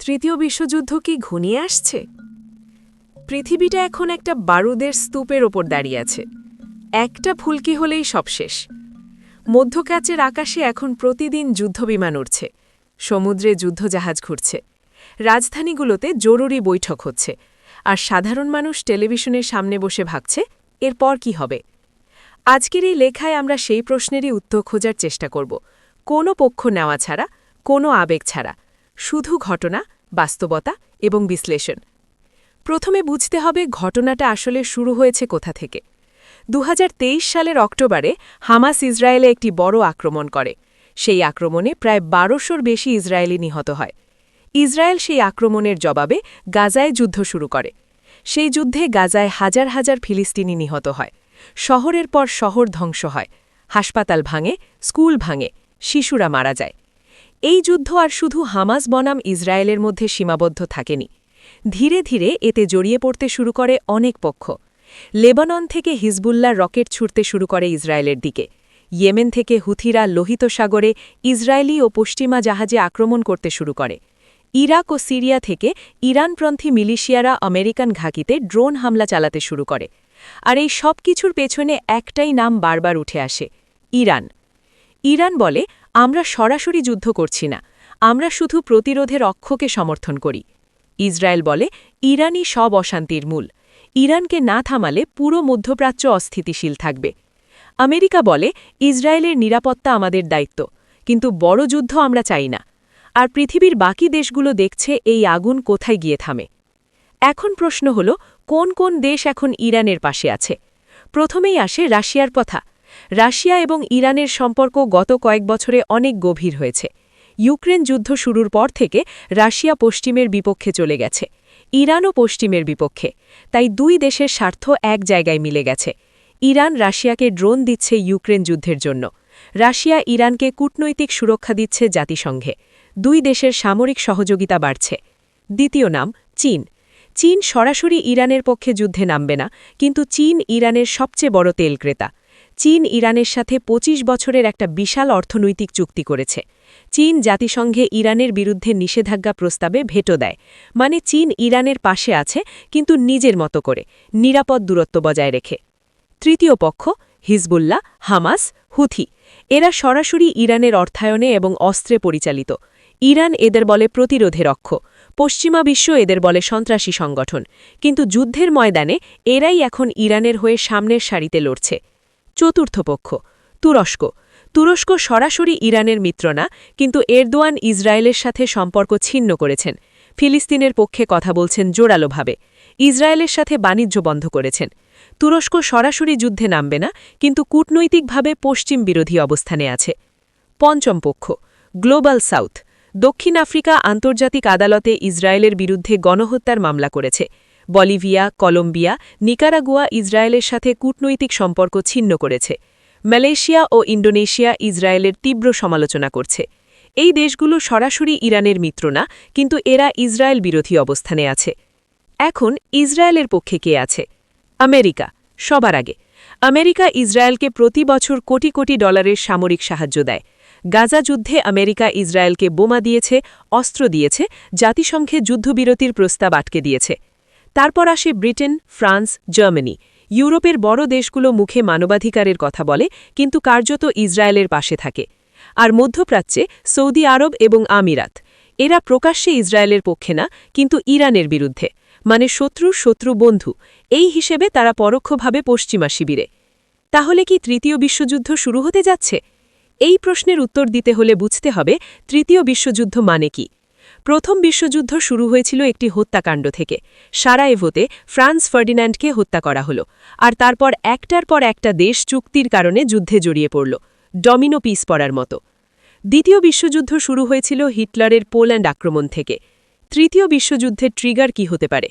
তৃতীয় বিশ্বযুদ্ধ কি ঘনিয়ে আসছে? পৃথিবীটা এখন একটা বারুদের স্তূপের ওপর দাঁড়িয়ে আছে। একটা ফুলকি হলেই সব শেষ। মধ্যপ্রাচ্যের আকাশে এখন প্রতিদিন যুদ্ধবিমান উড়ছে, সমুদ্রে যুদ্ধজাহাজ ঘুরছে, রাজধানীগুলোতে জরুরি বৈঠক হচ্ছে, আর সাধারণ মানুষ টেলিভিশনের সামনে বসে ভাবছে এরপর কি হবে। আজকের এই লেখায় আমরা সেই প্রশ্নেরই উত্তর খোঁজার চেষ্টা করব, কোনো পক্ষ নেওয়া ছাড়া, কোনো আবেগ ছাড়া, শুধু ঘটনা, বাস্তবতা এবং বিশ্লেষণ। প্রথমে বুঝতে হবে ঘটনাটা আসলে শুরু হয়েছে কোথা থেকে। 2023 সালের অক্টোবরে হামাস ইসরায়েলে একটি বড় আক্রমণ করে। সেই আক্রমণে প্রায় 1200-র বেশি ইসরায়েলি নিহত হয়। ইসরায়েল সেই আক্রমণের জবাবে গাজায় যুদ্ধ শুরু করে। সেই যুদ্ধে গাজায় হাজার হাজার ফিলিস্তিনি নিহত হয়। শহরের পর শহর ধ্বংস হয়, হাসপাতাল ভাঙে, স্কুল ভাঙে, শিশুরা মারা যায়। এই যুদ্ধ আর শুধু হামাস বনাম ইসরায়েলের মধ্যে সীমাবদ্ধ থাকেনি। ধীরে ধীরে এতে জড়িয়ে পড়তে শুরু করে অনেক পক্ষ। লেবানন থেকে হিজবুল্লাহ রকেট ছুড়তে শুরু করে ইসরায়েলের দিকে। ইয়েমেন থেকে হুথিরা লোহিত সাগরে ইসরায়েলি ও পশ্চিমা জাহাজে আক্রমণ করতে শুরু করে। ইরাক ও সিরিয়া থেকে ইরানপন্থী মিলিশিয়ারা আমেরিকান ঘাঁটিতে ড্রোন হামলা চালাতে শুরু করে। আর এই সব কিছুর পেছনে একটাই নাম বারবার উঠে আসে, ইরান। ইরান বলে, আমরা সরাসরি যুদ্ধ করছি না, আমরা শুধু প্রতিরোধের অক্ষকে সমর্থন করি। ইসরায়েল বলে, ইরানই সব অশান্তির মূল, ইরানকে না থামালে পুরো মধ্যপ্রাচ্য অস্থিতিশীল থাকবে। আমেরিকা বলে, ইসরায়েলের নিরাপত্তা আমাদের দায়িত্ব, কিন্তু বড় যুদ্ধ আমরা চাই না। আর পৃথিবীর বাকি দেশগুলো দেখছে এই আগুন কোথায় গিয়ে থামে। এখন প্রশ্ন হল, কোন কোন দেশ এখন ইরানের পাশে আছে? প্রথমেই আসে রাশিয়ার কথা। রাশিয়া এবং ইরানের সম্পর্ক গত কয়েক বছরে অনেক গভীর হয়েছে। ইউক্রেন যুদ্ধ শুরুর পর থেকে রাশিয়া পশ্চিমের বিপক্ষে চলে গেছে, ইরানও পশ্চিমের বিপক্ষে। তাই দুই দেশের স্বার্থ এক জায়গায় মিলে গেছে। ইরান রাশিয়াকে ড্রোন দিচ্ছে ইউক্রেন যুদ্ধের জন্য, রাশিয়া ইরানকে কূটনৈতিক সুরক্ষা দিচ্ছে জাতিসংঘে। দুই দেশের সামরিক সহযোগিতা বাড়ছে। দ্বিতীয় নাম চীন। চীন সরাসরি ইরানের পক্ষে যুদ্ধে নামবে না, কিন্তু চীন ইরানের সবচেয়ে বড় তেল ক্রেতা। চীন ইরানের সাথে 25 বছরের একটা বিশাল অর্থনৈতিক চুক্তি করেছে। চীন জাতিসংঘে ইরানের বিরুদ্ধে নিষেধাজ্ঞা প্রস্তাবে ভেটো দেয়, মানে চীন ইরানের পাশে আছে, কিন্তু নিজের মতো করে, নিরাপদ দূরত্ব বজায় রেখে। তৃতীয় পক্ষ হিজবুল্লাহ, হামাস, হুথি। এরা সরাসরি ইরানের অর্থায়নে এবং অস্ত্রে পরিচালিত। ইরান এদের বলে প্রতিরোধের অক্ষ, পশ্চিমা বিশ্ব এদের বলে সন্ত্রাসী সংগঠন। কিন্তু যুদ্ধের ময়দানে এরাই এখন ইরানের হয়ে সামনের সারিতে লড়ছে। চতুর্থ পক্ষ তুরস্ক। তুরস্ক সরাসরি ইরানের মিত্র না, কিন্তু এরদোয়ান ইসরায়েলের সাথে সম্পর্ক ছিন্ন করেছেন। ফিলিস্তিনের পক্ষে কথা বলছেন জোরালোভাবে। ইসরায়েলের সাথে বাণিজ্য বন্ধ করেছেন। তুরস্ক সরাসরি যুদ্ধে নামবে না, কিন্তু কূটনৈতিকভাবে পশ্চিম বিরোধী অবস্থানে আছে। পঞ্চম পক্ষ গ্লোবাল সাউথ। দক্ষিণ আফ্রিকা আন্তর্জাতিক আদালতে ইসরায়েলের বিরুদ্ধে গণহত্যার মামলা করেছে। বলিভিয়া, কলম্বিয়া, নিকারাগুয়া ইসরায়েলের সাথে কূটনৈতিক সম্পর্ক ছিন্ন করেছে। মালয়েশিয়া ও ইন্দোনেশিয়া ইসরায়েলের তীব্র সমালোচনা করছে। এই দেশগুলো সরাসরি ইরানের মিত্র না, কিন্তু এরা ইসরায়েল বিরোধী অবস্থানে আছে। এখন ইসরায়েলের পক্ষে কে আছে? আমেরিকা সবার আগে। আমেরিকা ইসরায়েলকে প্রতি বছর কোটি কোটি ডলারের সামরিক সাহায্য দেয়। গাজা যুদ্ধে আমেরিকা ইসরায়েলকে বোমা দিয়েছে, অস্ত্র দিয়েছে, জাতিসংঘে যুদ্ধবিরতির প্রস্তাব আটকে দিয়েছে। তারপর আসে ব্রিটেন, ফ্রান্স, জার্মানি। ইউরোপের বড় দেশগুলো মুখে মানবাধিকারের কথা বলে, কিন্তু কার্যত ইসরায়েলের পাশে থাকে। আর মধ্যপ্রাচ্যে সৌদি আরব এবং আমিরাত। এরা প্রকাশ্যে ইসরায়েলের পক্ষে না, কিন্তু ইরানের বিরুদ্ধে, মানে শত্রু বন্ধু। এই হিসেবে তারা পরোক্ষভাবে পশ্চিমা শিবিরে। তাহলে কি তৃতীয় বিশ্বযুদ্ধ শুরু হতে যাচ্ছে? এই প্রশ্নের উত্তর দিতে হলে বুঝতে হবে তৃতীয় বিশ্বযুদ্ধ মানে কি। প্রথম বিশ্বযুদ্ধ শুরু হয়েছিল একটি হত্যাকাণ্ড থেকে। সারায়েভোতে ফ্রান্স ফার্ডিন্যান্ডকে হত্যা করা হলো, আর তারপর একটার পর একটা দেশ চুক্তির কারণে যুদ্ধে জড়িয়ে পড়ল, ডমিনো পিস পড়ার মতো। দ্বিতীয় বিশ্বযুদ্ধ শুরু হয়েছিল হিটলারের পোল্যান্ড আক্রমণ থেকে। তৃতীয় বিশ্বযুদ্ধের ট্রিগার কি হতে পারে?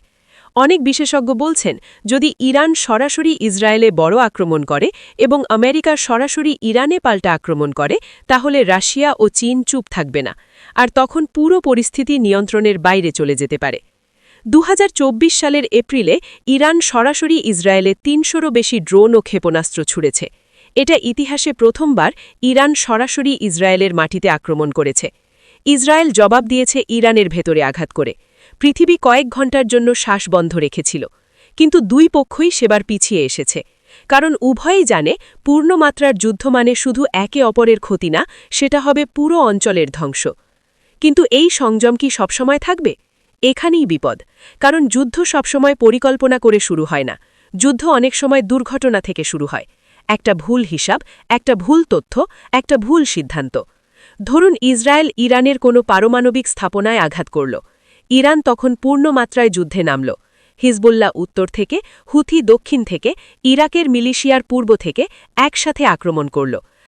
অনেক বিশেষজ্ঞ বলছেন, যদি ইরান সরাসরি ইসরায়েলে বড় আক্রমণ করে এবং আমেরিকা সরাসরি ইরানে পাল্টা আক্রমণ করে, তাহলে রাশিয়া ও চীন চুপ থাকবে না, আর তখন পুরো পরিস্থিতি নিয়ন্ত্রণের বাইরে চলে যেতে পারে। 2024 সালের এপ্রিলে ইরান সরাসরি ইসরায়েলে 300-রও বেশি ড্রোন ও ক্ষেপণাস্ত্র ছুড়েছে। এটা ইতিহাসে প্রথমবার ইরান সরাসরি ইসরায়েলের মাটিতে আক্রমণ করেছে। ইসরায়েল জবাব দিয়েছে ইরানের ভেতরে আঘাত করে। পৃথিবী কয়েক ঘণ্টার জন্য শ্বাস বন্ধ রেখেছিল, কিন্তু দুই পক্ষই সেবার পিছিয়ে এসেছে। কারণ উভয়েই জানে পূর্ণমাত্রার যুদ্ধ মানে শুধু একে অপরের ক্ষতি না, সেটা হবে পুরো অঞ্চলের ধ্বংস। কিন্তু এই সংযম কি সবসময় থাকবে? এখানেই বিপদ। কারণ যুদ্ধ সবসময় পরিকল্পনা করে শুরু হয় না। যুদ্ধ অনেক সময় দুর্ঘটনা থেকে শুরু হয়। একটা ভুল হিসাব, একটা ভুল তথ্য, একটা ভুল সিদ্ধান্ত। ধরুন ইসরায়েল ইরানের কোনো পারমাণবিক স্থাপনায় আঘাত করল। ইরান তখন পূর্ণমাত্রায় যুদ্ধে নামল। হিজবুল্লাহ উত্তর থেকে, হুথি দক্ষিণ থেকে, ইরাকের মিলিশিয়ার পূর্ব থেকে একসাথে আক্রমণ করল।